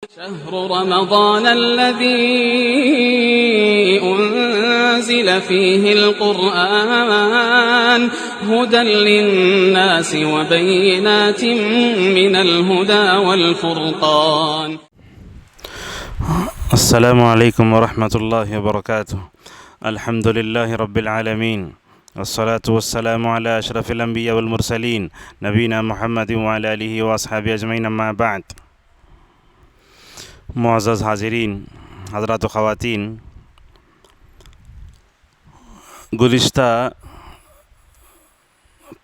شهر رمضان الذي أنزل فيه القرآن هدى للناس وبينات من الهدى والفرقان. السلام علیکم ورحمۃ اللہ وبرکاتہ. الحمد للہ رب العالمین والصلاة والسلام علی اشرف الانبیاء والمرسلین نبینا محمد وعلی آلہ واصحابہ اجمعین، اما بعد. معزز حاضرین، حضرات و خواتین، گزشتہ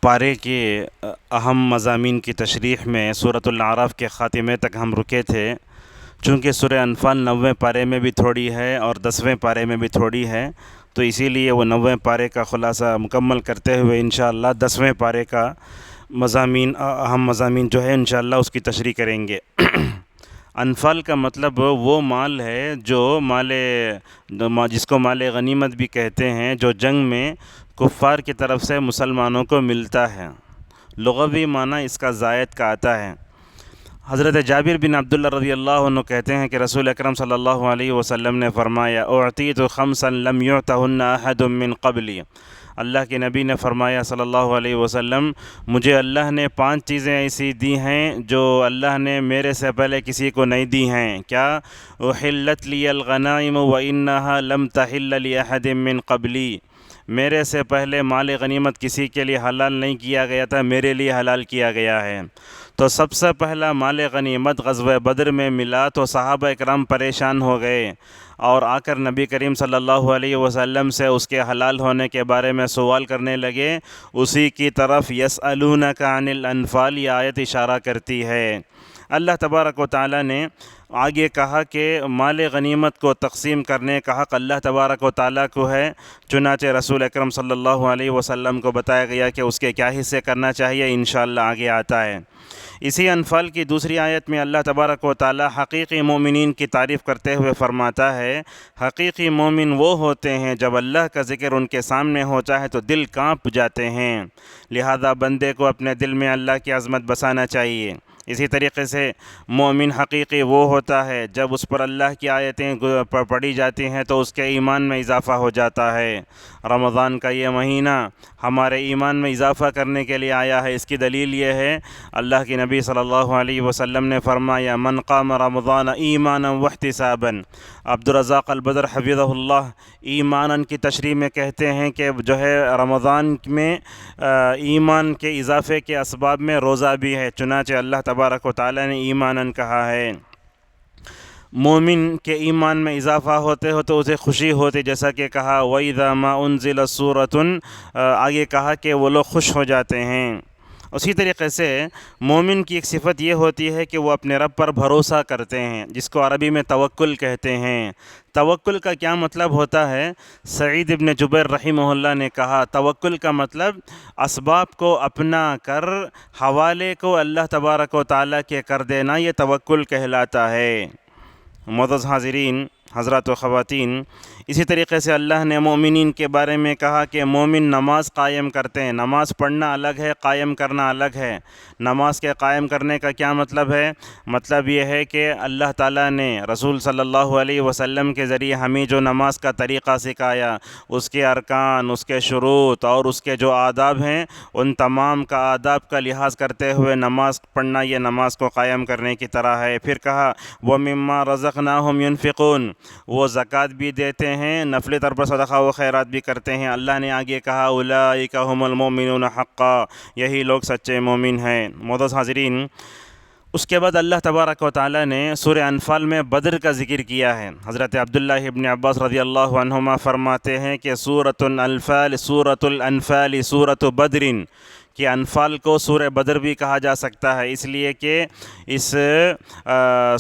پارے کے اہم مضامین کی تشریح میں سورۃ الاعراف کے خاتمے تک ہم رکے تھے. چونکہ سورہ انفال 90ویں پارے میں بھی تھوڑی ہے اور 10ویں پارے میں بھی تھوڑی ہے، تو اسی لیے وہ 90ویں پارے کا خلاصہ مکمل کرتے ہوئے انشاءاللہ 10ویں پارے کا اہم مضامین جو ہے انشاءاللہ اس کی تشریح کریں گے. انفال کا مطلب وہ مال ہے جس کو مال غنیمت بھی کہتے ہیں، جو جنگ میں کفار کی طرف سے مسلمانوں کو ملتا ہے. لغوی معنی اس کا زائد کا آتا ہے. حضرت جابر بن عبداللہ رضی اللہ عنہ کہتے ہیں کہ رسول اکرم صلی اللہ علیہ وسلم نے فرمایا، اعطیت خمسا لم یعطہن احد من قبلی. اللہ کے نبی نے فرمایا صلی اللہ علیہ وسلم، مجھے اللہ نے 5 چیزیں ایسی دی ہیں جو اللہ نے میرے سے پہلے کسی کو نہیں دی ہیں. کیا؟ احلت لی الغنائم وانہا لم تحل لاحد من قبلی. میرے سے پہلے مال غنیمت کسی کے لیے حلال نہیں کیا گیا تھا، میرے لیے حلال کیا گیا ہے. تو سب سے پہلا مال غنیمت غزوہ بدر میں ملا تو صحابہ اکرام پریشان ہو گئے اور آ کر نبی کریم صلی اللہ علیہ وسلم سے اس کے حلال ہونے کے بارے میں سوال کرنے لگے. اسی کی طرف یسألونک عن الانفال یہ آیت اشارہ کرتی ہے. اللہ تبارک و تعالی نے آگے کہا کہ مال غنیمت کو تقسیم کرنے کا حق اللہ تبارک و تعالیٰ کو ہے. چنانچہ رسول اکرم صلی اللہ علیہ وسلم کو بتایا گیا کہ اس کے کیا حصے کرنا چاہیے، انشاءاللہ آگے آتا ہے. اسی انفال کی دوسری آیت میں اللہ تبارک و تعالیٰ حقیقی مومنین کی تعریف کرتے ہوئے فرماتا ہے، حقیقی مومن وہ ہوتے ہیں جب اللہ کا ذکر ان کے سامنے ہوتا ہے تو دل کانپ جاتے ہیں. لہذا بندے کو اپنے دل میں اللہ کی عظمت بسانا چاہیے. اسی طریقے سے مومن حقیقی وہ ہوتا ہے جب اس پر اللہ کی آیتیں پڑھی جاتی ہیں تو اس کے ایمان میں اضافہ ہو جاتا ہے. رمضان کا یہ مہینہ ہمارے ایمان میں اضافہ کرنے کے لیے آیا ہے. اس کی دلیل یہ ہے، اللہ کے نبی صلی اللہ علیہ وسلم نے فرمایا، من قام رمضان ایمانا واحتسابا. عبدالرزاق البدر حفظہ اللہ ایمانا کی تشریح میں کہتے ہیں کہ جو ہے رمضان میں ایمان کے اضافے کے اسباب میں روزہ بھی ہے. چنانچہ اللہ تبارک و تعالیٰ نے ایمانا کہا ہے. مومن کے ایمان میں اضافہ ہوتے ہو تو اسے خوشی ہوتی، جیسا کہ کہا وَإِذَا مَا أُنزِلَ سُورَةٌ، آگے کہا کہ وہ لوگ خوش ہو جاتے ہیں. اسی طریقے سے مومن کی ایک صفت یہ ہوتی ہے کہ وہ اپنے رب پر بھروسہ کرتے ہیں، جس کو عربی میں توکل کہتے ہیں. توکل کا کیا مطلب ہوتا ہے؟ سعید ابن جبیر رحمہ اللہ نے کہا، توکل کا مطلب اسباب کو اپنا کر حوالے کو اللہ تبارک و تعالیٰ کے کر دینا، یہ توکل کہلاتا ہے. معزز حاضرین، حضرات و خواتین، اسی طریقے سے اللہ نے مومنین کے بارے میں کہا کہ مومن نماز قائم کرتے ہیں. نماز پڑھنا الگ ہے، قائم کرنا الگ ہے. نماز کے قائم کرنے کا کیا مطلب ہے؟ مطلب یہ ہے کہ اللہ تعالیٰ نے رسول صلی اللہ علیہ وسلم کے ذریعے ہمیں جو نماز کا طریقہ سکھایا، اس کے ارکان، اس کے شروط اور اس کے جو آداب ہیں، ان تمام کا آداب کا لحاظ کرتے ہوئے نماز پڑھنا یہ نماز کو قائم کرنے کی طرح ہے. پھر کہا وَمِمَّا رَزَقْنَاهُمْ يُنْفِقُونَ، وہ زکوٰۃ بھی دیتے ہیں، نفلی طور پر صدقہ و خیرات بھی کرتے ہیں. اللہ نے آگے کہا اولئک هم المؤمنون حقا، یہی لوگ سچے مومن ہیں. معزز حاضرین، اس کے بعد اللہ تبارک و تعالیٰ نے سورہ انفال میں بدر کا ذکر کیا ہے. حضرت عبداللہ ابن عباس رضی اللہ عنہما فرماتے ہیں کہ سورۃ الانفال سورۃ بدر، کہ انفال کو سورہ بدر بھی کہا جا سکتا ہے، اس لیے کہ اس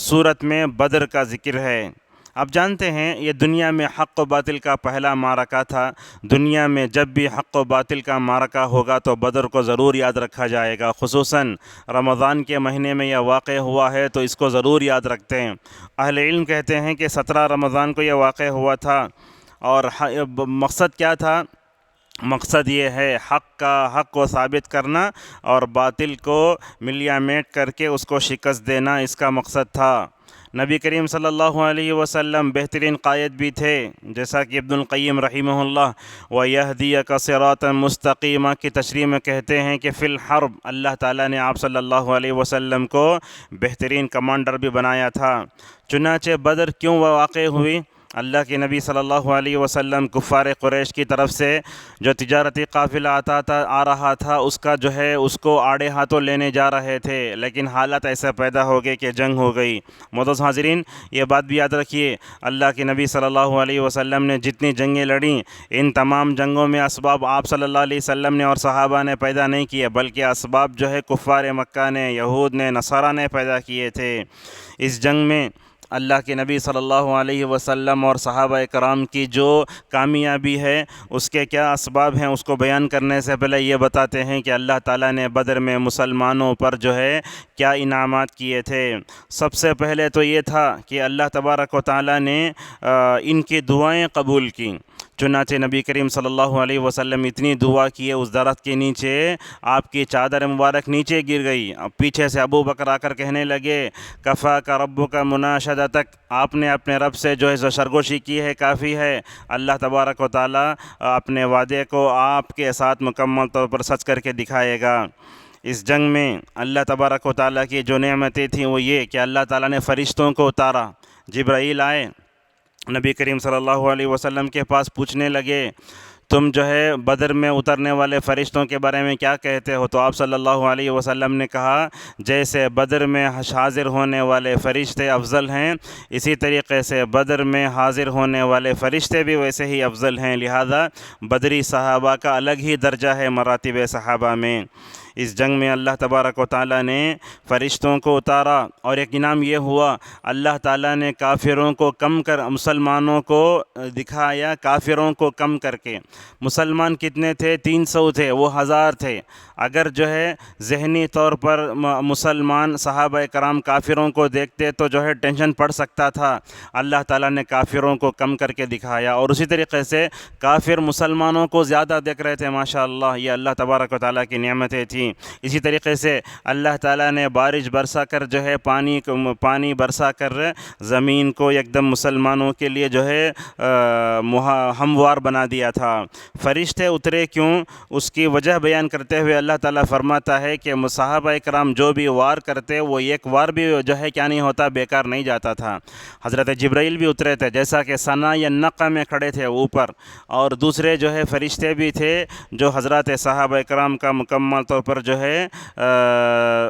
سورت میں بدر کا ذکر ہے. آپ جانتے ہیں یہ دنیا میں حق و باطل کا پہلا معرکہ تھا. دنیا میں جب بھی حق و باطل کا معرکہ ہوگا تو بدر کو ضرور یاد رکھا جائے گا. خصوصاً رمضان کے مہینے میں یہ واقع ہوا ہے تو اس کو ضرور یاد رکھتے ہیں. اہل علم کہتے ہیں کہ 17 رمضان کو یہ واقع ہوا تھا. اور مقصد کیا تھا؟ مقصد یہ ہے حق کو ثابت کرنا اور باطل کو ملیا میٹ کر کے اس کو شکست دینا، اس کا مقصد تھا. نبی کریم صلی اللہ علیہ وسلم بہترین قائد بھی تھے، جیسا کہ ابن القیم رحمہ اللہ وَيَهْدِيَكَ صِرَاطًا مُسْتَقِيمًا کی تشریح میں کہتے ہیں کہ فی الحرب اللہ تعالیٰ نے آپ صلی اللہ علیہ وسلم کو بہترین کمانڈر بھی بنایا تھا۔ چنانچہ بدر کیوں واقع ہوئی؟ اللہ کے نبی صلی اللہ علیہ وسلم کفار قریش کی طرف سے جو تجارتی قافلہ آ رہا تھا اس کو آڑے ہاتھوں لینے جا رہے تھے، لیکن حالت ایسا پیدا ہو گئی کہ جنگ ہو گئی۔ معزز حاضرین، یہ بات بھی یاد رکھیے، اللہ کے نبی صلی اللہ علیہ وسلم نے جتنی جنگیں لڑیں، ان تمام جنگوں میں اسباب آپ صلی اللہ علیہ وسلم نے اور صحابہ نے پیدا نہیں کیے، بلکہ اسباب کفار مکہ نے، یہود نے، نصارہ نے پیدا کیے تھے۔ اس جنگ میں اللہ کے نبی صلی اللہ علیہ وسلم اور صحابہ کرام کی جو کامیابی ہے، اس کے کیا اسباب ہیں، اس کو بیان کرنے سے پہلے یہ بتاتے ہیں کہ اللہ تعالیٰ نے بدر میں مسلمانوں پر کیا انعامات کیے تھے۔ سب سے پہلے تو یہ تھا کہ اللہ تبارک و تعالیٰ نے ان کی دعائیں قبول کیں۔ چنانچہ نبی کریم صلی اللہ علیہ وسلم اتنی دعا کیے، اس درخت کے نیچے آپ کی چادر مبارک نیچے گر گئی۔ پیچھے سے ابو بکر آ کر کہنے لگے کفاک ربک مناشدتک، آپ نے اپنے رب سے سرگوشی کی ہے، کافی ہے۔ اللہ تبارک و تعالیٰ اپنے وعدے کو آپ کے ساتھ مکمل طور پر سچ کر کے دکھائے گا۔ اس جنگ میں اللہ تبارک و تعالیٰ کی جو نعمتیں تھیں وہ یہ کہ اللہ تعالیٰ نے فرشتوں کو اتارا۔ جبرائیل آئے نبی کریم صلی اللہ علیہ وسلم کے پاس، پوچھنے لگے تم بدر میں اترنے والے فرشتوں کے بارے میں کیا کہتے ہو؟ تو آپ صلی اللہ علیہ وسلم نے کہا جیسے بدر میں حاضر ہونے والے فرشتے افضل ہیں، اسی طریقے سے بدر میں حاضر ہونے والے فرشتے بھی ویسے ہی افضل ہیں، لہذا بدری صحابہ کا الگ ہی درجہ ہے مراتب صحابہ میں۔ اس جنگ میں اللہ تبارک و تعالیٰ نے فرشتوں کو اتارا، اور ایک انعام یہ ہوا اللہ تعالیٰ نے کافروں کو کم کر مسلمانوں کو دکھایا، کافروں کو کم کر کے۔ مسلمان کتنے تھے؟ 300 تھے، وہ 1000 تھے۔ اگر ذہنی طور پر مسلمان صحابہ کرام کافروں کو دیکھتے تو ٹینشن پڑ سکتا تھا، اللہ تعالیٰ نے کافروں کو کم کر کے دکھایا، اور اسی طریقے سے کافر مسلمانوں کو زیادہ دیکھ رہے تھے۔ ماشاءاللہ، یہ اللہ تبارک و تعالیٰ کی نعمتیں تھیں۔ اسی طریقے سے اللہ تعالیٰ نے بارش برسا کر پانی برسا کر زمین کو ایک دم مسلمانوں کے لیے ہموار بنا دیا تھا۔ فرشتے اترے کیوں؟ اس کی وجہ بیان کرتے ہوئے اللہ تعالیٰ فرماتا ہے کہ صحابہ کرام جو بھی وار کرتے وہ ایک وار بھی کیا نہیں ہوتا، بیکار نہیں جاتا تھا۔ حضرت جبرائیل بھی اترے تھے، جیسا کہ ثنا یا نقع میں کھڑے تھے اوپر، اور دوسرے فرشتے بھی تھے جو حضرات صحابہ کرام کا مکمل طور پر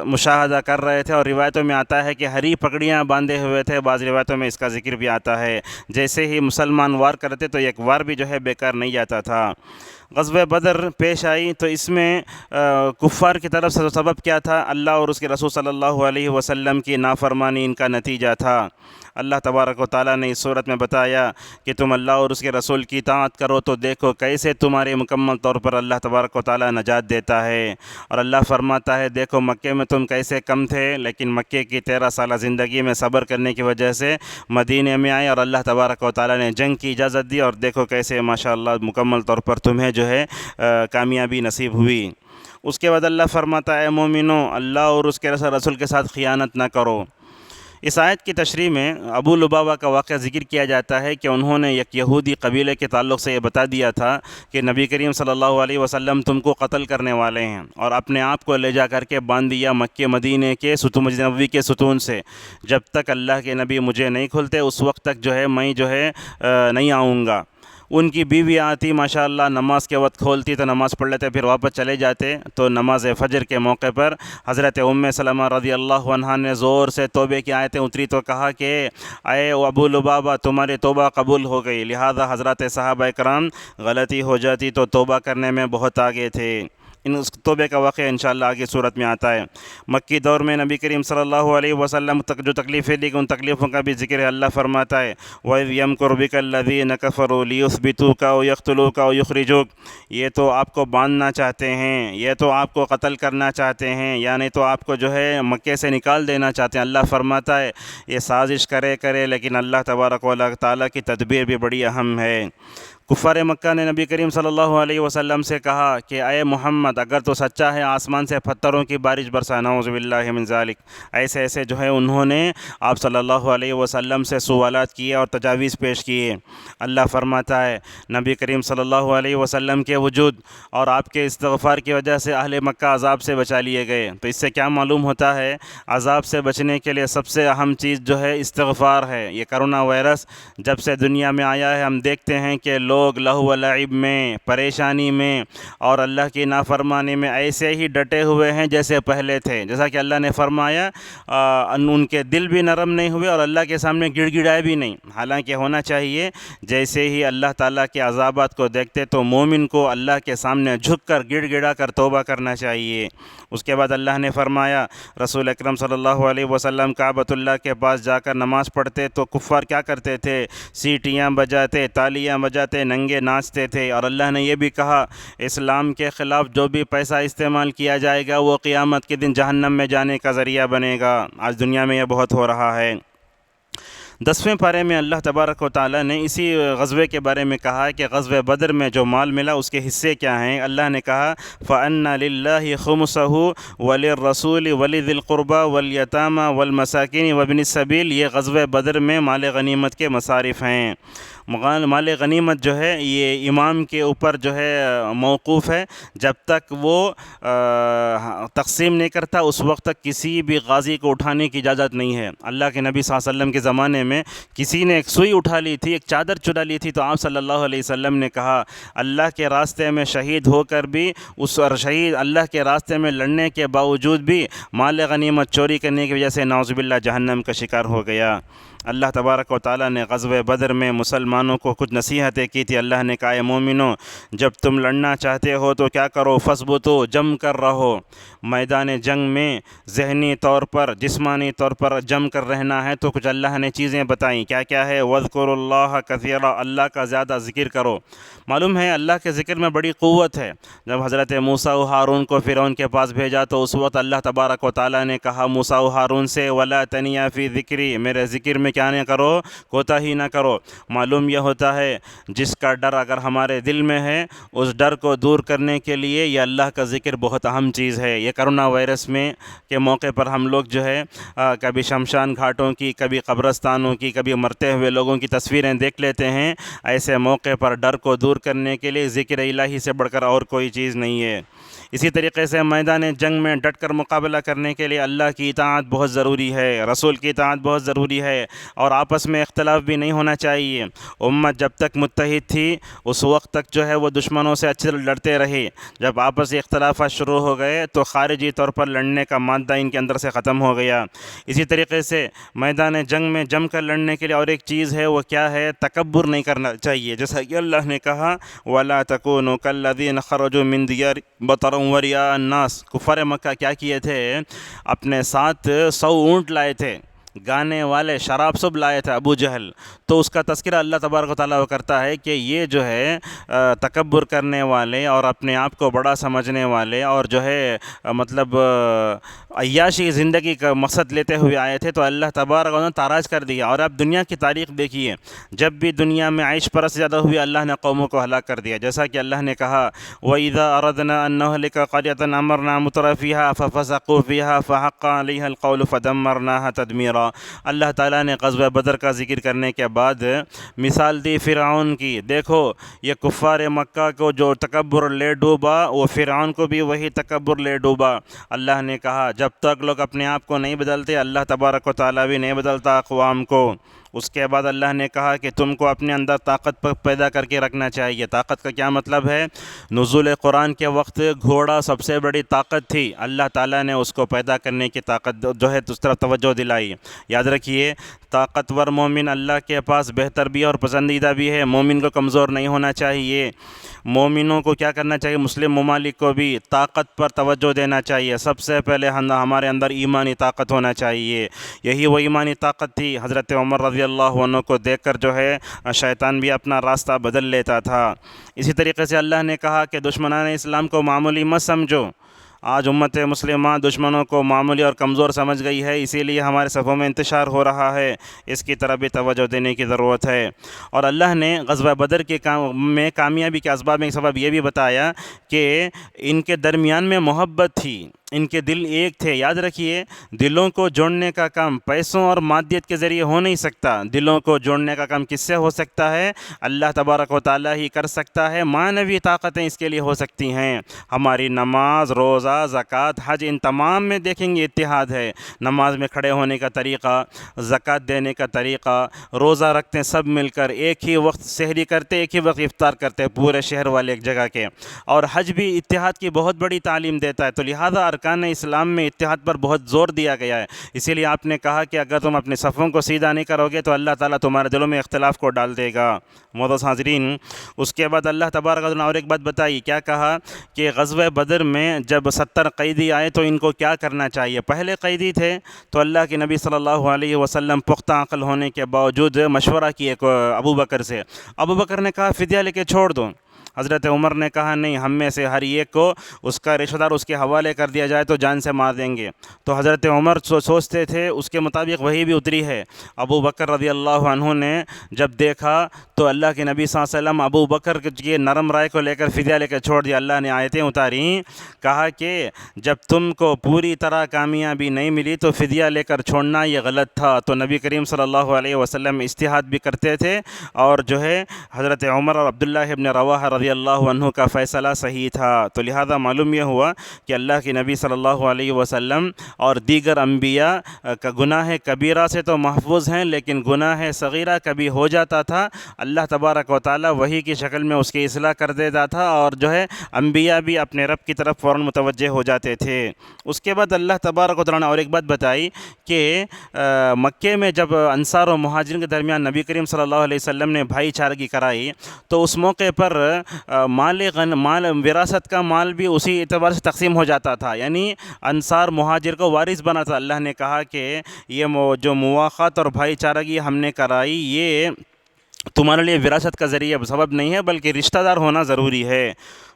مشاہدہ کر رہے تھے، اور روایتوں میں آتا ہے کہ ہری پگڑیاں باندھے ہوئے تھے، بعض روایتوں میں اس کا ذکر بھی آتا ہے۔ جیسے ہی مسلمان وار کرتے تو ایک وار بھی بیکار نہیں جاتا تھا۔ غزوہ بدر پیش آئی تو اس میں کفار کی طرف سے سبب کیا تھا؟ اللہ اور اس کے رسول صلی اللہ علیہ وسلم کی نافرمانی ان کا نتیجہ تھا۔ اللہ تبارک و تعالیٰ نے اس صورت میں بتایا کہ تم اللہ اور اس کے رسول کی اطاعت کرو تو دیکھو کیسے تمہارے مکمل طور پر اللہ تبارک و تعالیٰ نجات دیتا ہے۔ اور اللہ فرماتا ہے دیکھو مکے میں تم کیسے کم تھے، لیکن مکے کی 13 سالہ زندگی میں صبر کرنے کی وجہ سے مدینے میں آئے، اور اللہ تبارک و تعالیٰ نے جنگ کی اجازت دی، اور دیکھو کیسے ماشاءاللہ مکمل طور پر تمہیں کامیابی نصیب ہوئی۔ اس کے بعد اللہ فرماتا ہے مومنو، اللہ اور اس کے رسول کے ساتھ خیانت نہ کرو۔ اس آیت کی تشریح میں ابو لبابہ کا واقعہ ذکر کیا جاتا ہے کہ انہوں نے ایک یہودی قبیلے کے تعلق سے یہ بتا دیا تھا کہ نبی کریم صلی اللہ علیہ وسلم تم کو قتل کرنے والے ہیں، اور اپنے آپ کو لے جا کر کے باندھ دیا مکہ مدینے کے مسجد نبوی کے ستون سے، جب تک اللہ کے نبی مجھے نہیں کھلتے اس وقت تک میں نہیں آؤں گا۔ ان کی بیوی آتی ماشاءاللہ، نماز کے وقت کھولتی تو نماز پڑھ لیتے، پھر واپس چلے جاتے۔ تو نماز فجر کے موقع پر حضرت سلمہ رضی اللہ عنہا نے زور سے توبے کی آیتیں اتری تو کہا کہ اے ابو لبابہ تمہاری توبہ قبول ہو گئی، لہذا حضرات صحابہ کرام غلطی ہو جاتی تو توبہ کرنے میں بہت آگے تھے۔ اس توبے کا واقعہ انشاءاللہ آگے صورت میں آتا ہے۔ مکی دور میں نبی کریم صلی اللہ علیہ وسلم تک جو تکلیفیں دی ان تکلیفوں کا بھی ذکر ہے۔ اللہ فرماتا ہے وَإِذْ يَمْكُرُ بِكَ الَّذِينَ كَفَرُوا لِيُثْبِتُوكَ أَوْ يَقْتُلُوكَ أَوْ يُخْرِجُوكَ، یہ تو آپ کو باندھنا چاہتے ہیں، یہ تو آپ کو قتل کرنا چاہتے ہیں، یعنی تو آپ کو مکے سے نکال دینا چاہتے ہیں۔ اللہ فرماتا ہے یہ سازش کرے لیکن اللہ تبارک و تعالیٰ کی تدبیر بھی بڑی اہم ہے۔ کفار مکہ نے نبی کریم صلی اللہ علیہ وسلم سے کہا کہ اے محمد اگر تو سچا ہے آسمان سے پتھروں کی بارش برسا، نعوذ باللہ من ذالک۔ ایسے جو ہے انہوں نے آپ صلی اللہ علیہ وسلم سے سوالات کیے اور تجاویز پیش کیے۔ اللہ فرماتا ہے نبی کریم صلی اللہ علیہ وسلم کے وجود اور آپ کے استغفار کی وجہ سے اہل مکہ عذاب سے بچا لیے گئے۔ تو اس سے کیا معلوم ہوتا ہے؟ عذاب سے بچنے کے لیے سب سے اہم چیز جو ہے استغفار ہے۔ یہ کرونا وائرس جب سے دنیا میں آیا ہے ہم دیکھتے ہیں کہ لوگ لہو و لعب میں، پریشانی میں اور اللہ کی نافرمانی میں ایسے ہی ڈٹے ہوئے ہیں جیسے پہلے تھے، جیسا کہ اللہ نے فرمایا ان کے دل بھی نرم نہیں ہوئے اور اللہ کے سامنے گڑ گڑائے بھی نہیں۔ حالانکہ ہونا چاہیے جیسے ہی اللہ تعالیٰ کے عذابات کو دیکھتے تو مومن کو اللہ کے سامنے جھک کر گڑ گڑا کر توبہ کرنا چاہیے۔ اس کے بعد اللہ نے فرمایا رسول اکرم صلی اللہ علیہ وسلم کعبۃ اللہ کے پاس جا کر نماز پڑھتے تو کفار کیا کرتے تھے؟ سیٹیاں بجاتے، تالیاں بجاتے، ننگے ناچتے تھے۔ اور اللہ نے یہ بھی کہا اسلام کے خلاف جو بھی پیسہ استعمال کیا جائے گا وہ قیامت کے دن جہنم میں جانے کا ذریعہ بنے گا۔ آج دنیا میں یہ بہت ہو رہا ہے۔ 10ویں پارے میں اللہ تبارک و تعالیٰ نے اسی غزوے کے بارے میں کہا کہ غزوہ بدر میں جو مال ملا اس کے حصے کیا ہیں۔ اللہ نے کہا فَأَنَّ لِلَّهِ خُمُسَهُ وَلِلرَّسُولِ وَلِذِي الْقُرْبَى وَالْيَتَامَى وَالْمَسَاكِينِ وَابْنِ السَّبِيلِ۔ یہ غزوہ بدر میں مال غنیمت کے مصارف ہیں۔ مال غنیمت جو ہے یہ امام کے اوپر جو ہے موقوف ہے، جب تک وہ تقسیم نہیں کرتا اس وقت تک کسی بھی غازی کو اٹھانے کی اجازت نہیں ہے۔ اللہ کے نبی صلی اللہ علیہ وسلم کے زمانے میں کسی نے ایک سوئی اٹھا لی تھی، ایک چادر چرا لی تھی، تو آپ صلی اللہ علیہ وسلم نے کہا اللہ کے راستے میں شہید ہو کر بھی شہید اللہ کے راستے میں لڑنے کے باوجود بھی مال غنیمت چوری کرنے کی وجہ سے نعوذ باللہ جہنم کا شکار ہو گیا۔ اللہ تبارک و تعالیٰ نے غزوہ بدر میں مسلمانوں کو کچھ نصیحتیں کی تھی۔ اللہ نے کہا اے مومنو جب تم لڑنا چاہتے ہو تو کیا کرو؟ فَاثْبُتُوا، جم کر رہو۔ میدان جنگ میں ذہنی طور پر، جسمانی طور پر جم کر رہنا ہے تو کچھ اللہ نے چیزیں بتائیں۔ کیا کیا ہے؟ وَاذْكُرُوا اللَّهَ كَثِيرًا، اللہ کا زیادہ ذکر کرو۔ معلوم ہے اللہ کے ذکر میں بڑی قوت ہے۔ جب حضرت موسیٰ و ہارون کو فرعون کے پاس بھیجا تو اس وقت اللہ تبارک و تعالیٰ نے کہا موسیٰ و ہارون سے وَلَا تَنِيَا فِي ذِكْرِي، میرے ذکر میں کیا نہ کرو؟ کوتاہی نہ کرو۔ معلوم یہ ہوتا ہے جس کا ڈر اگر ہمارے دل میں ہے اس ڈر کو دور کرنے کے لیے یہ اللہ کا ذکر بہت اہم چیز ہے۔ یہ کرونا وائرس میں کے موقع پر ہم لوگ جو ہے کبھی شمشان گھاٹوں کی، کبھی قبرستانوں کی، کبھی مرتے ہوئے لوگوں کی تصویریں دیکھ لیتے ہیں۔ ایسے موقع پر ڈر کو دور کرنے کے لیے ذکر الہی سے بڑھ کر اور کوئی چیز نہیں ہے۔ اسی طریقے سے میدان جنگ میں ڈٹ کر مقابلہ کرنے کے لیے اللہ کی اطاعت بہت ضروری ہے، رسول کی اطاعت بہت ضروری ہے، اور آپس میں اختلاف بھی نہیں ہونا چاہیے۔ امت جب تک متحد تھی اس وقت تک جو ہے وہ دشمنوں سے اچھے لڑتے رہے۔ جب آپسی اختلافات شروع ہو گئے تو خارجی طور پر لڑنے کا مادہ ان کے اندر سے ختم ہو گیا۔ اسی طریقے سے میدان جنگ میں جم کر لڑنے کے لیے اور ایک چیز ہے، وہ کیا ہے؟ تکبر نہیں کرنا چاہیے، جیسا کہ اللہ نے کہا وَلَا تَكُونُوا كَالَّذِينَ خَرَجُوا مِن دِيَارِهِمْ بَطَرًا وَرِئَاءَ النَّاسِ۔ کفار مکہ کیا کیے تھے؟ اپنے ساتھ 100 اونٹ لائے تھے، گانے والے شراب سب لائے تھے ابو جہل۔ تو اس کا تذکرہ اللہ تبارک و تعالیٰ کرتا ہے کہ یہ جو ہے تکبر کرنے والے اور اپنے آپ کو بڑا سمجھنے والے اور جو ہے مطلب عیاشی زندگی کا مقصد لیتے ہوئے آئے تھے، تو اللہ تبارک و تعالیٰ نے تاراج کر دیا۔ اور اب دنیا کی تاریخ دیکھیے، جب بھی دنیا میں عیش پرست زیادہ ہوئی اللہ نے قوموں کو ہلاک کر دیا، جیسا کہ اللہ نے کہا وَإِذَا أَرَدْنَا أَن نُهْلِكَ قَرْيَةً أَمَرْنَا مُتْرَفِيهَا فَفَسَقُوا فِيهَا فَحَقَّ عَلَيْهَا الْقَوْلُ فَدَمَّرْنَاهَا تَدْمِيرًا۔ اللہ تعالیٰ نے غزوہ بدر کا ذکر کرنے کے بعد مثال دی فرعون کی۔ دیکھو یہ کفار مکہ کو جو تکبر لے ڈوبا وہ فرعون کو بھی وہی تکبر لے ڈوبا۔ اللہ نے کہا جب تک لوگ اپنے آپ کو نہیں بدلتے اللہ تبارک و تعالیٰ بھی نہیں بدلتا اقوام کو۔ اس کے بعد اللہ نے کہا کہ تم کو اپنے اندر طاقت پیدا کر کے رکھنا چاہیے۔ طاقت کا کیا مطلب ہے؟ نزول قرآن کے وقت گھوڑا سب سے بڑی طاقت تھی، اللہ تعالیٰ نے اس کو پیدا کرنے کی طاقت جو ہے اس طرف توجہ دلائی۔ یاد رکھیے طاقتور مومن اللہ کے پاس بہتر بھی اور پسندیدہ بھی ہے، مومن کو کمزور نہیں ہونا چاہیے۔ مومنوں کو کیا کرنا چاہیے؟ مسلم ممالک کو بھی طاقت پر توجہ دینا چاہیے۔ سب سے پہلے ہمارے اندر ایمانی طاقت ہونا چاہیے، یہی وہ ایمانی طاقت تھی۔ حضرت عمر رضی اللہ عنہ کو دیکھ کر جو ہے شیطان بھی اپنا راستہ بدل لیتا تھا۔ اسی طریقے سے اللہ نے کہا کہ دشمنان اسلام کو معمولی مت سمجھو، آج امت مسلمہ دشمنوں کو معمولی اور کمزور سمجھ گئی ہے، اسی لیے ہمارے صفوں میں انتشار ہو رہا ہے، اس کی طرف بھی توجہ دینے کی ضرورت ہے۔ اور اللہ نے غزوہ بدر کے میں کامیابی کے اسباب میں سبب یہ بھی بتایا کہ ان کے درمیان میں محبت تھی، ان کے دل ایک تھے۔ یاد رکھیے، دلوں کو جوڑنے کا کام پیسوں اور مادیت کے ذریعے ہو نہیں سکتا، دلوں کو جوڑنے کا کام کس سے ہو سکتا ہے؟ اللہ تبارک و تعالیٰ ہی کر سکتا ہے۔ معنوی طاقتیں اس کے لیے ہو سکتی ہیں۔ ہماری نماز، روزہ، زکوٰۃ، حج، ان تمام میں دیکھیں گے اتحاد ہے۔ نماز میں کھڑے ہونے کا طریقہ، زکوٰۃ دینے کا طریقہ، روزہ رکھتے ہیں سب مل کر، ایک ہی وقت سحری کرتے، ایک ہی وقت افطار کرتے، پورے شہر والے ایک جگہ کے۔ اور حج بھی اتحاد کی بہت بڑی تعلیم دیتا ہے، تو لہذا ارکان اسلام میں اتحاد پر بہت زور دیا گیا ہے۔ اسی لیے آپ نے کہا کہ اگر تم اپنے صفوں کو سیدھا نہیں کرو گے تو اللہ تعالیٰ تمہارے دلوں میں اختلاف کو ڈال دے گا۔ معزز حاضرین، اس کے بعد اللہ تبارک و تعالیٰ نے اور ایک بات بتائی، کیا کہا کہ غزوہ بدر میں جب 70 قیدی آئے تو ان کو کیا کرنا چاہیے۔ پہلے قیدی تھے تو اللہ کے نبی صلی اللہ علیہ وسلم پختہ عقل ہونے کے باوجود مشورہ کیے ابو بکر سے۔ ابو بکر نے کہا فدیہ لے کے چھوڑ دو۔ حضرت عمر نے کہا نہیں، ہم میں سے ہر ایک کو اس کا رشتہ دار اس کے حوالے کر دیا جائے تو جان سے مار دیں گے۔ تو حضرت عمر سوچتے تھے، اس کے مطابق وہی بھی اتری ہے۔ ابو بکر رضی اللہ عنہ نے جب دیکھا تو اللہ کے نبی صلی اللہ علیہ وسلم ابو بکر کی نرم رائے کو لے کر فدیہ لے کر چھوڑ دیا۔ اللہ نے آیتیں اتاری، کہا کہ جب تم کو پوری طرح کامیابی نہیں ملی تو فدیہ لے کر چھوڑنا یہ غلط تھا۔ تو نبی کریم صلی اللہ علیہ وسلم اجتہاد بھی کرتے تھے، اور جو ہے حضرت عمر اور عبداللہ ابن رواحہ رضی اللہ عنہ کا فیصلہ صحیح تھا۔ تو لہذا معلوم یہ ہوا کہ اللہ کے نبی صلی اللہ علیہ وسلم اور دیگر انبیاء کا گناہ کبیرہ سے تو محفوظ ہیں، لیکن گناہ صغیرہ کبھی ہو جاتا تھا، اللہ تبارک و تعالیٰ وحی کی شکل میں اس کی اصلاح کر دیتا تھا، اور جو ہے انبیاء بھی اپنے رب کی طرف فوراً متوجہ ہو جاتے تھے۔ اس کے بعد اللہ تبارک و تعالیٰ نے اور ایک بات بتائی کہ مکے میں جب انصار و مہاجرین کے درمیان نبی کریم صلی اللہ علیہ وسلم نے بھائی چارگی کرائی تو اس موقع پر مال وراثت کا مال بھی اسی اعتبار سے تقسیم ہو جاتا تھا، یعنی انصار مہاجر کو وارث بنا تھا۔ اللہ نے کہا کہ یہ جو مواخات اور بھائی چارگی ہم نے کرائی یہ تمہارے لیے وراثت کا ذریعہ سبب نہیں ہے، بلکہ رشتہ دار ہونا ضروری ہے۔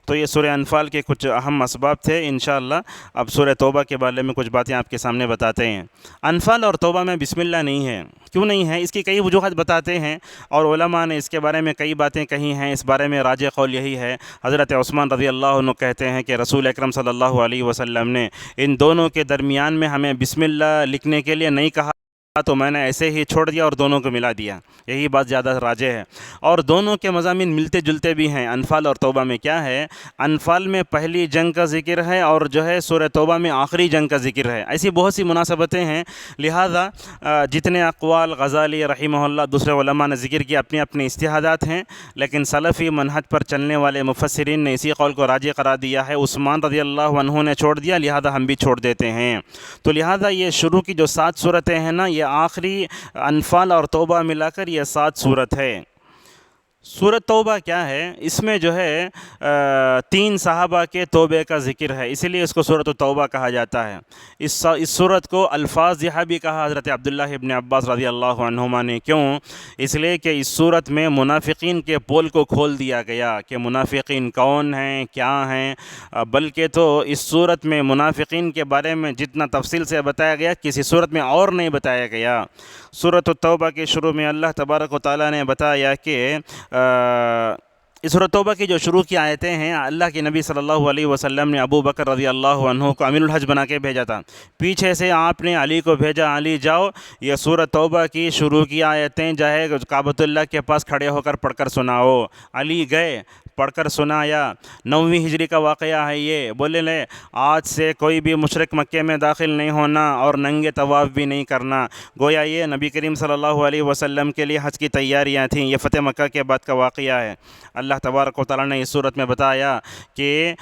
تو یہ سورہ انفال کے کچھ اہم اسباب تھے۔ انشاءاللہ اب سورہ توبہ کے بارے میں کچھ باتیں آپ کے سامنے بتاتے ہیں۔ انفال اور توبہ میں بسم اللہ نہیں ہے، کیوں نہیں ہے؟ اس کی کئی وجوہات بتاتے ہیں، اور علماء نے اس کے بارے میں کئی باتیں کہی ہیں۔ اس بارے میں راجح قول یہی ہے، حضرت عثمان رضی اللہ عنہ کہتے ہیں کہ رسول اکرم صلی اللہ علیہ وسلم نے ان دونوں کے درمیان میں ہمیں بسم اللہ لکھنے کے لیے نہیں کہا، تو میں نے ایسے ہی چھوڑ دیا اور دونوں کو ملا دیا، یہی بات زیادہ راجح ہے۔ اور دونوں کے مضامین ملتے جلتے بھی ہیں۔ انفال اور توبہ میں کیا ہے؟ انفال میں پہلی جنگ کا ذکر ہے، اور جو ہے سورہ توبہ میں آخری جنگ کا ذکر ہے۔ ایسی بہت سی مناسبتیں ہیں، لہذا جتنے اقوال غزالی رحمہ اللہ دوسرے علماء نے ذکر کیا اپنے اپنے اجتہادات ہیں، لیکن سلفی منہج پر چلنے والے مفسرین نے اسی قول کو راجح قرار دیا ہے۔ عثمان رضی اللہ عنہ نے چھوڑ دیا، لہذا ہم بھی چھوڑ دیتے ہیں۔ تو لہذا یہ شروع کی جو 7 صورتیں ہیں نا، یہ آخری انفال اور توبہ ملا کر یہ 7 صورت ہے۔ سورۃ توبہ کیا ہے؟ اس میں جو ہے 3 صحابہ کے توبے کا ذکر ہے، اسی لیے اس کو سورۃ توبہ کہا جاتا ہے۔ اس سورت کو الفاظہ بھی کہا حضرت عبداللہ ابن عباس رضی اللہ عنہما نے۔ کیوں؟ اس لیے کہ اس سورت میں منافقین کے پول کو کھول دیا گیا کہ منافقین کون ہیں، کیا ہیں، بلکہ تو اس سورت میں منافقین کے بارے میں جتنا تفصیل سے بتایا گیا کسی سورت میں اور نہیں بتایا گیا۔ سورۃ التوبہ کے شروع میں اللہ تبارک و تعالیٰ نے بتایا کہ اس سورۃ توبہ کی جو شروع کی آیتیں ہیں، اللہ کے نبی صلی اللہ علیہ وسلم نے ابو بکر رضی اللہ عنہ کو امیر الحج بنا کے بھیجا تھا، پیچھے سے آپ نے علی کو بھیجا، علی جاؤ یہ سورۃ توبہ کی شروع کی آیتیں جائے کعبۃ اللہ کے پاس کھڑے ہو کر پڑھ کر سناؤ۔ علی گئے، پڑھ کر سنایا۔ 9ویں ہجری کا واقعہ ہے یہ۔ بولے لے آج سے کوئی بھی مشرک مکے میں داخل نہیں ہونا اور ننگے طواف بھی نہیں کرنا۔ گویا یہ نبی کریم صلی اللہ علیہ وسلم کے لیے حج کی تیاریاں تھیں۔ یہ فتح مکہ کے بعد کا واقعہ ہے۔ اللہ تبارک و تعالیٰ نے اس صورت میں بتایا کہ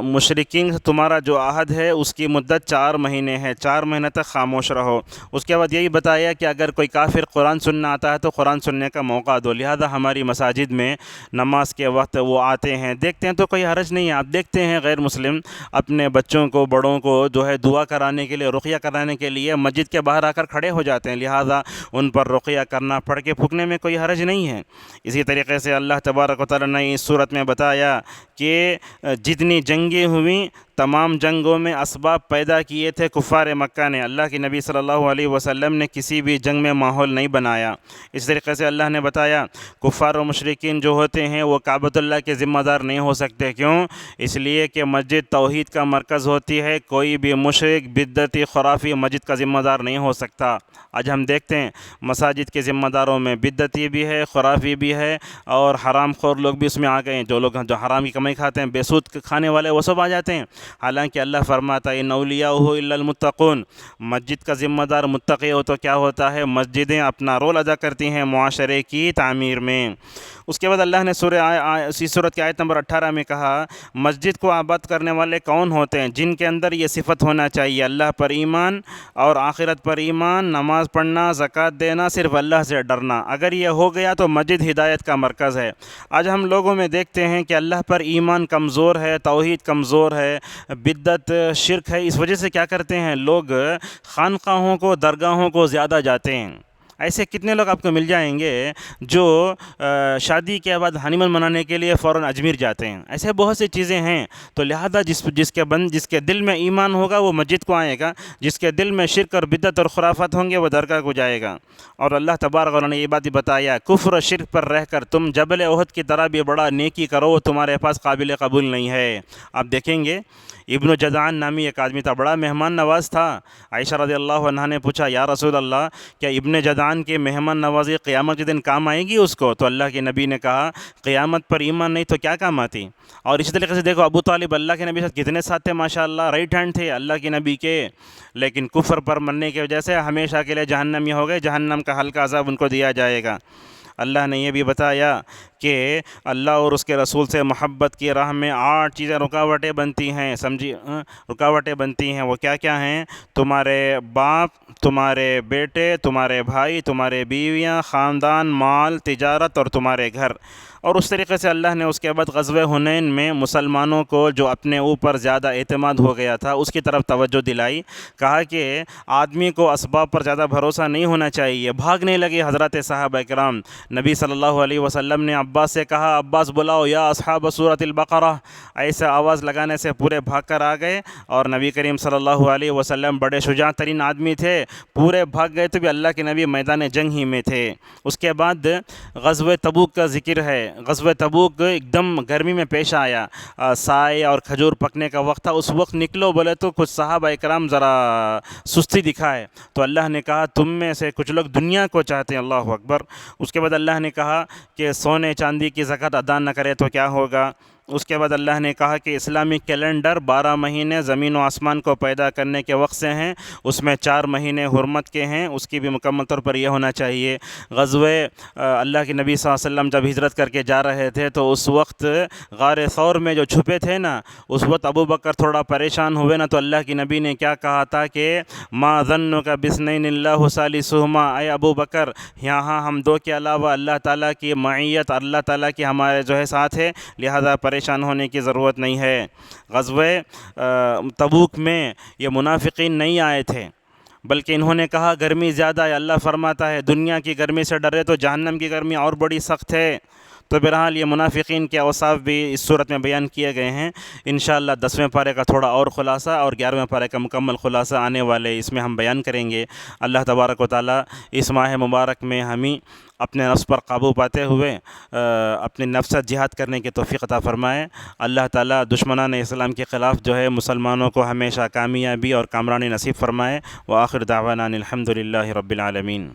مشرکین تمہارا جو عہد ہے اس کی مدت 4 مہینے ہے، 4 مہینے تک خاموش رہو۔ اس کے بعد یہی بتایا کہ اگر کوئی کافر قرآن سننا آتا ہے تو قرآن سننے کا موقع دو۔ لہذا ہماری مساجد میں نماز کے وقت وہ آتے ہیں، دیکھتے ہیں تو کوئی حرج نہیں ہے۔ آپ دیکھتے ہیں غیر مسلم اپنے بچوں کو، بڑوں کو جو ہے دعا کرانے کے لیے، رقیہ کرانے کے لیے مسجد کے باہر آ کر کھڑے ہو جاتے ہیں، لہذا ان پر رقیہ کرنا، پڑھ کے پھونکنے میں کوئی حرج نہیں ہے۔ اسی طریقے سے اللہ تبارک و تعالیٰ نے اس صورت میں بتایا کہ جتنی جنگیں ہوئیں تمام جنگوں میں اسباب پیدا کیے تھے کفار مکہ نے، اللہ کے نبی صلی اللہ علیہ وسلم نے کسی بھی جنگ میں ماحول نہیں بنایا۔ اس طریقے سے اللہ نے بتایا کفار و مشرکین جو ہوتے ہیں وہ کعبۃ اللہ کے ذمہ دار نہیں ہو سکتے۔ کیوں؟ اس لیے کہ مسجد توحید کا مرکز ہوتی ہے، کوئی بھی مشرک بدعتی خرافی مسجد کا ذمہ دار نہیں ہو سکتا۔ آج ہم دیکھتے ہیں مساجد کے ذمہ داروں میں بدعتی بھی ہے، خرافی بھی ہے، اور حرام خور لوگ بھی اس میں آ گئے ہیں۔ جو لوگ جو حرام کی کمائی کھاتے ہیں، بے سود کھانے والے، وہ سب آ جاتے ہیں۔ حالانکہ اللہ فرماتا ہے ان اولیاءہ الا المتقون، مسجد کا ذمہ دار متقی ہو تو کیا ہوتا ہے، مسجدیں اپنا رول ادا کرتی ہیں معاشرے کی تعمیر میں۔ اس کے بعد اللہ نے اسی سورت کی آیت نمبر 18 میں کہا مسجد کو آباد کرنے والے کون ہوتے ہیں؟ جن کے اندر یہ صفت ہونا چاہیے، اللہ پر ایمان اور آخرت پر ایمان، نماز پڑھنا، زکوٰۃ دینا، صرف اللہ سے ڈرنا۔ اگر یہ ہو گیا تو مسجد ہدایت کا مرکز ہے۔ آج ہم لوگوں میں دیکھتے ہیں کہ اللہ پر ایمان کمزور ہے، توحید کمزور ہے، بدعت شرک ہے۔ اس وجہ سے کیا کرتے ہیں لوگ، خانقاہوں کو، درگاہوں کو زیادہ جاتے ہیں۔ ایسے کتنے لوگ آپ کو مل جائیں گے جو شادی کے بعد ہانی مون منانے کے لیے فوراً اجمیر جاتے ہیں۔ ایسے بہت سی چیزیں ہیں۔ تو لہذا جس کے دل میں ایمان ہوگا وہ مسجد کو آئے گا، جس کے دل میں شرک اور بدعت اور خرافات ہوں گے وہ درگاہ کو جائے گا۔ اور اللہ تبارک و تعالیٰ نے یہ بات بتایا کفر و شرک پر رہ کر تم جبل احد کی طرح بھی بڑا نیکی کرو، وہ تمہارے پاس قابل قبول نہیں ہے۔ آپ دیکھیں گے ابن جدعان نامی ایک آدمی تھا، بڑا مہمان نواز تھا۔ عائشہ رضی اللہ عنہا نے پوچھا یا رسول اللہ کیا ابن جدعان کے مہمان نوازی قیامت کے دن کام آئے گی اس کو؟ تو اللہ کے نبی نے کہا قیامت پر ایمان نہیں تو کیا کام آتی؟ اور اسی طریقے سے دیکھو ابو طالب اللہ کے نبی سے کتنے ساتھ تھے، ماشاءاللہ رائٹ ہینڈ تھے اللہ کے نبی کے، لیکن کفر پر مرنے کی وجہ سے ہمیشہ کے لیے جہنمی ہو گئے، جہنم کا ہلکا عذاب ان کو دیا جائے گا۔ اللہ نے یہ بھی بتایا کہ اللہ اور اس کے رسول سے محبت کی راہ میں 8 چیزیں رکاوٹیں بنتی ہیں، سمجھی، رکاوٹیں بنتی ہیں۔ وہ کیا کیا ہیں؟ تمہارے باپ، تمہارے بیٹے، تمہارے بھائی، تمہارے بیویاں، خاندان، مال، تجارت اور تمہارے گھر۔ اور اس طریقے سے اللہ نے اس کے بعد غزوہ حنین میں مسلمانوں کو جو اپنے اوپر زیادہ اعتماد ہو گیا تھا اس کی طرف توجہ دلائی، کہا کہ آدمی کو اسباب پر زیادہ بھروسہ نہیں ہونا چاہیے۔ بھاگنے لگے حضرات صحابہ کرام، نبی صلی اللہ علیہ وسلم نے عباس سے کہا عباس بلاؤ یا اصحاب سورۃ البقرہ، ایسا آواز لگانے سے پورے بھاگ کر آ گئے، اور نبی کریم صلی اللہ علیہ وسلم بڑے شجاع ترین آدمی تھے، پورے بھاگ گئے تو بھی اللہ کے نبی میدان جنگ ہی میں تھے۔ اس کے بعد غزوہ تبوک کا ذکر ہے۔ غزوہ تبوک ایک دم گرمی میں پیش آیا، سائے اور کھجور پکنے کا وقت تھا، اس وقت نکلو بولے تو کچھ صحابہ اکرام ذرا سستی دکھائے، تو اللہ نے کہا تم میں سے کچھ لوگ دنیا کو چاہتے ہیں، اللہ اکبر۔ اس کے بعد اللہ نے کہا کہ سونے چاندی کی زکوٰۃ ادا نہ کرے تو کیا ہوگا۔ اس کے بعد اللہ نے کہا کہ اسلامی کیلنڈر 12 مہینے زمین و آسمان کو پیدا کرنے کے وقت سے ہیں، اس میں 4 مہینے حرمت کے ہیں، اس کی بھی مکمل طور پر یہ ہونا چاہیے۔ غزوہ اللہ کے نبی صلی اللہ علیہ وسلم جب ہجرت کر کے جا رہے تھے تو اس وقت غار ثور میں جو چھپے تھے نا، اس وقت ابو بکر تھوڑا پریشان ہوئے نا، تو اللہ کے نبی نے کیا کہا تھا کہ ما ظنک باثنین اللہ ثالثہما، اے ابو بکر یہاں ہم 2 کے علاوہ اللہ تعالیٰ کی معیت، اللہ تعالیٰ کی ہمارے جو ہے ساتھ ہے، لہذا پریشان ہونے کی ضرورت نہیں ہے۔ غزوہ تبوک میں یہ منافقین نہیں آئے تھے، بلکہ انہوں نے کہا گرمی زیادہ ہے، اللہ فرماتا ہے دنیا کی گرمی سے ڈرے تو جہنم کی گرمی اور بڑی سخت ہے۔ تو بہرحال یہ منافقین کے اوصاف بھی اس صورت میں بیان کیے گئے ہیں۔ انشاءاللہ 10ویں پارے کا تھوڑا اور خلاصہ اور 11ویں پارے کا مکمل خلاصہ آنے والے اس میں ہم بیان کریں گے۔ اللہ تبارک و تعالیٰ اس ماہ مبارک میں ہمیں اپنے نفس پر قابو پاتے ہوئے اپنے نفس جہاد کرنے کی توفیق عطا فرمائے۔ اللہ تعالیٰ دشمنان اسلام کے خلاف جو ہے مسلمانوں کو ہمیشہ کامیابی اور کامرانی نصیب فرمائے۔ وآخر دعوانا الحمد للہ رب العالمین۔